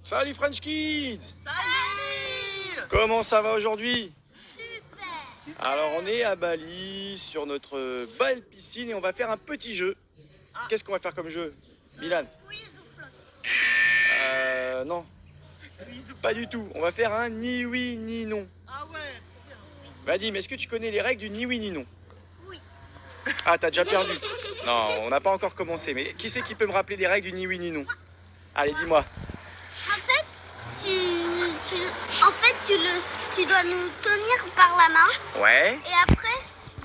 Salut French Kids! Salut! Comment ça va aujourd'hui? Super! Alors on est à Bali sur notre belle piscine et on va faire un petit jeu. Qu'est-ce qu'on va faire comme jeu? Milan? Quiz ou flotte? Non, pas du tout. On va faire un ni oui ni non. Ah ouais! Vadim, est-ce que tu connais les règles du ni oui ni non? Oui. Ah, t'as déjà perdu? Non, on n'a pas encore commencé. Mais qui c'est qui peut me rappeler les règles du ni oui ni non? Allez, dis-moi. En fait, tu dois nous tenir par la main. Ouais. Et après,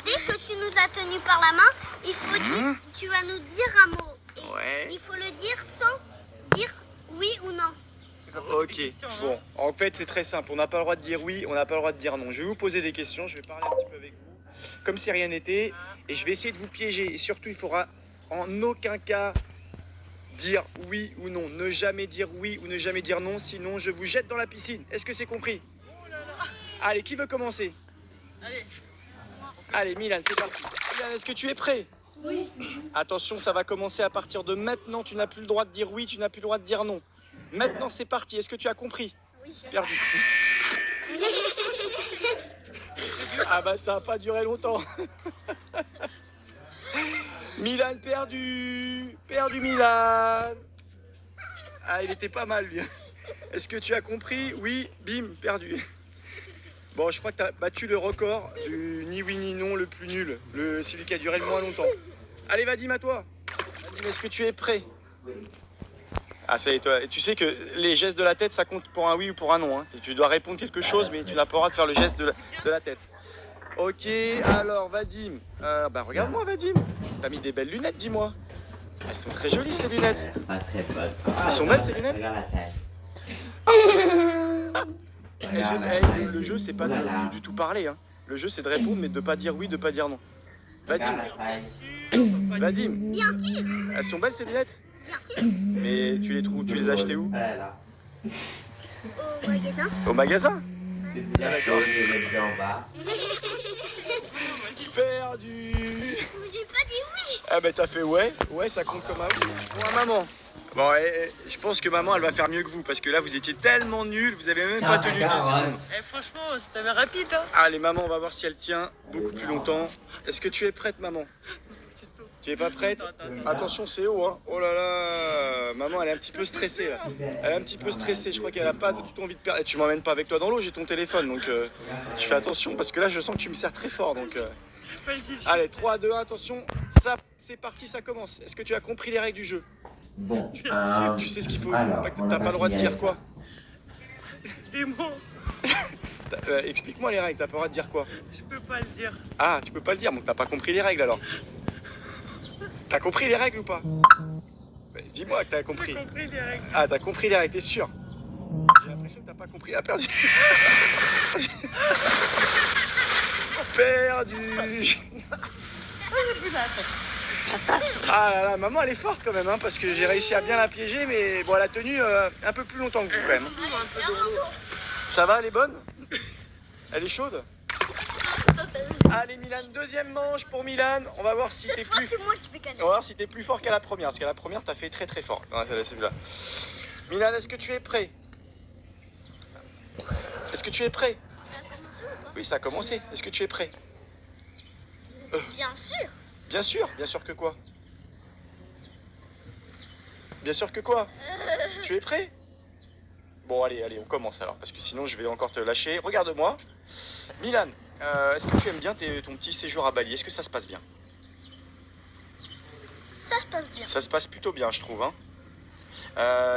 dès que tu nous as tenus par la main, il faut dire, tu vas nous dire un mot. Et Ouais. il faut le dire sans dire oui ou non. Ok, bon, en fait c'est très simple, on n'a pas le droit de dire oui, on n'a pas le droit de dire non. Je vais vous poser des questions, je vais parler un petit peu avec vous, comme si rien n'était, et je vais essayer de vous piéger. Et surtout, il faudra en aucun cas dire oui ou non. Ne jamais dire oui ou ne jamais dire non, sinon je vous jette dans la piscine. Est-ce que c'est compris? Allez, qui veut commencer? Allez, Milan, c'est parti. Milan, est-ce que tu es prêt? Oui. Attention, ça va commencer à partir de maintenant. Tu n'as plus le droit de dire oui, tu n'as plus le droit de dire non. Maintenant, c'est parti. Est-ce que tu as compris? Oui. Perdu. Ah bah ça n'a pas duré longtemps. Milan perdu. Perdu Milan. Ah, il était pas mal lui. Est-ce que tu as compris? Oui, bim, perdu. Bon, je crois que tu as battu le record du ni oui ni non le plus nul. Celui qui a duré le moins longtemps. Allez, Vadim, à toi. Vadim, est-ce que tu es prêt? Ah, ça y est, toi. Et tu sais que les gestes de la tête, ça compte pour un oui ou pour un non. Hein. Tu dois répondre quelque chose, mais tu n'as pas le droit de faire le geste de la tête. Ok, alors, Vadim. Bah, regarde-moi, Vadim. T'as mis des belles lunettes, dis-moi. Elles sont très jolies, ces lunettes. Pas très bonne. Elles sont belles, ces lunettes. Regarde la taille. Le jeu, c'est pas du tout parler. Hein. Le jeu, c'est de répondre, mais de pas dire oui, de pas dire non. Vadim. Vadim. Bien sûr. Elles sont belles, ces lunettes? Bien sûr. Mais tu les as achetées où? Voilà. Au magasin. Au magasin? D'accord. Je vais mettre en bas. Perdu. Je n'ai pas dit oui. Ah bah t'as fait ouais, ça compte comme un oui pour un maman. Bon, je pense que maman elle va faire mieux que vous parce que là vous étiez tellement nuls, vous avez même pas tenu 10 secondes. Franchement, c'était rapide. Hein. Allez maman, on va voir si elle tient beaucoup plus longtemps. Est-ce que tu es prête maman? Tu es pas prête? Attention, c'est haut hein. Oh là là, maman elle est un petit peu stressée là. Elle est un petit peu stressée, je crois qu'elle a pas du tout envie de perdre. Et tu m'emmènes pas avec toi dans l'eau, j'ai ton téléphone donc je fais attention parce que là je sens que tu me sers très fort donc Allez, 3, 2, 1, attention, ça c'est parti, ça commence. Est-ce que tu as compris les règles du jeu? Bon. Tu sais ce qu'il faut, Alors, t'as pas le droit de dire quoi? Des mots, Explique-moi les règles, t'as pas le droit de dire quoi? je peux pas le dire. Ah, tu peux pas le dire, donc t'as pas compris les règles alors. T'as compris les règles ou pas? Dis-moi que t'as compris. J'ai compris les règles. Ah, t'as compris les règles, t'es sûr? J'ai l'impression que t'as pas compris. Ah, perdu. Perdu. Ah là là, maman elle est forte quand même, hein, parce que j'ai réussi à bien la piéger, mais bon, elle a tenu un peu plus longtemps que vous quand même. Ça va, elle est bonne? Elle est chaude? Allez Milan, deuxième manche pour Milan. On va voir si t'es Cette fois, plus... c'est moi qui vais gagner. On va voir si t'es plus fort qu'à la première, parce qu'à la première t'as fait très très fort. Non, c'est celui-là. Milan, est-ce que tu es prêt? Est-ce que tu es prêt? Oui, ça a commencé. Est-ce que tu es prêt? Bien sûr. Bien sûr que quoi? Bien sûr que quoi? Tu es prêt? Bon, allez, on commence alors, parce que sinon je vais encore te lâcher. Regarde-moi. Milan, est-ce que tu aimes bien ton petit séjour à Bali? Est-ce que ça se passe bien? Ça se passe bien. Ça se passe plutôt bien, je trouve. Hein.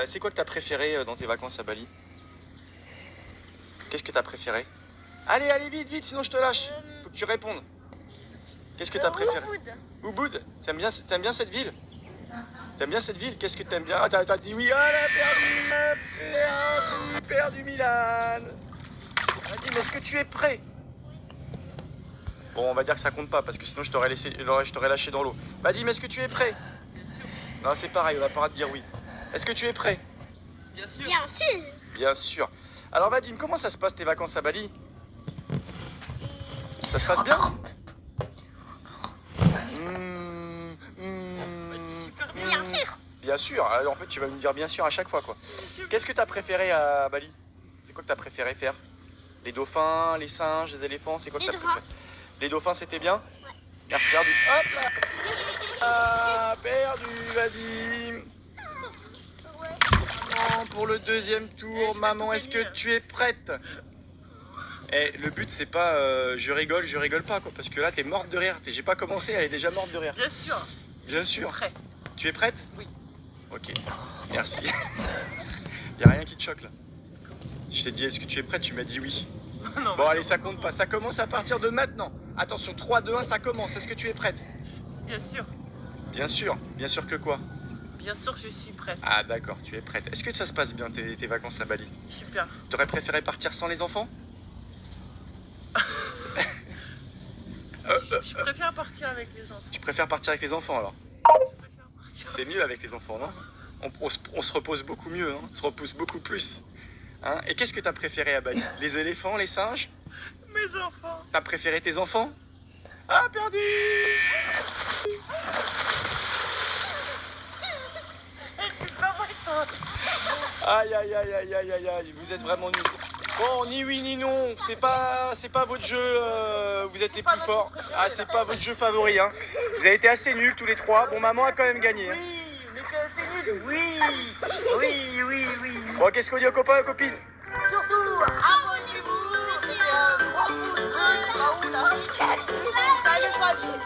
C'est quoi que tu as préféré dans tes vacances à Bali? Qu'est-ce que tu as préféré? Allez, vite, sinon je te lâche. Faut que tu répondes. Qu'est-ce que tu as préféré? Ubud. T'aimes bien cette ville? T'aimes bien cette ville? Qu'est-ce que t'aimes bien? Ah, t'as dit oui. Ah là, perdu Milan. Vadim, est-ce que tu es prêt? Bon, on va dire que ça compte pas parce que sinon je t'aurais lâché dans l'eau. Vadim, est-ce que tu es prêt? Non, c'est pareil, on n'a pas le droit de dire oui. Est-ce que tu es prêt? Bien sûr. Bien sûr. Bien sûr. Alors Vadim, comment ça se passe tes vacances à Bali? Ça se passe bien? Bien sûr. Bien bien sûr. En fait, tu vas me dire bien sûr à chaque fois, quoi. Qu'est-ce que tu as préféré à Bali? C'est quoi que tu as préféré faire? Les dauphins, les singes, les éléphants, c'est quoi que Les tu as dauphins. préféré? Les dauphins, c'était bien? Merci, perdu. Hop là. Ah, perdu, vas-y. Maman, pour le deuxième tour, maman, est-ce que tu es prête? Eh, le but, c'est pas je rigole pas, quoi. Parce que là, t'es morte de rire. J'ai pas commencé, elle est déjà morte de rire. Bien sûr. Bien sûr. Prêt. Tu es prête? Oui. Ok, merci. Y a rien qui te choque là. Si je t'ai dit est-ce que tu es prête, tu m'as dit oui. Non, Bon allez, ça compte pas, ça commence à partir de maintenant. Attention, 3, 2, 1, ça commence. Est-ce que tu es prête? bien sûr. Bien sûr que quoi? Bien sûr que je suis prête. Ah d'accord, tu es prête. Est-ce que ça se passe bien tes vacances à Bali? Super. T'aurais préféré partir sans les enfants? Je préfère partir avec les enfants. Tu préfères partir avec les enfants alors? Je préfère partir. C'est mieux avec les enfants, non? On se repose beaucoup mieux, hein? On se repose beaucoup plus. Hein? Et qu'est-ce que t'as préféré à Bali? Les éléphants, les singes? Mes enfants. T'as préféré tes enfants? Ah, perdu! C'est pas vrai, toi. Aïe, aïe, aïe, aïe, aïe, aïe, aïe, vous êtes vraiment nuls. Bon, ni oui ni non, c'est pas votre jeu, vous êtes les plus forts. Ah, c'est pas votre jeu favori, hein. Vous avez été assez nuls tous les trois. Bon, maman a quand même gagné. Hein. Oui, mais t'es assez nul. Oui. Oui, oui, oui. Bon, qu'est-ce qu'on dit aux copains et aux copines? Surtout, abonnez-vous. Et un gros pouce bleu. Salut, salut.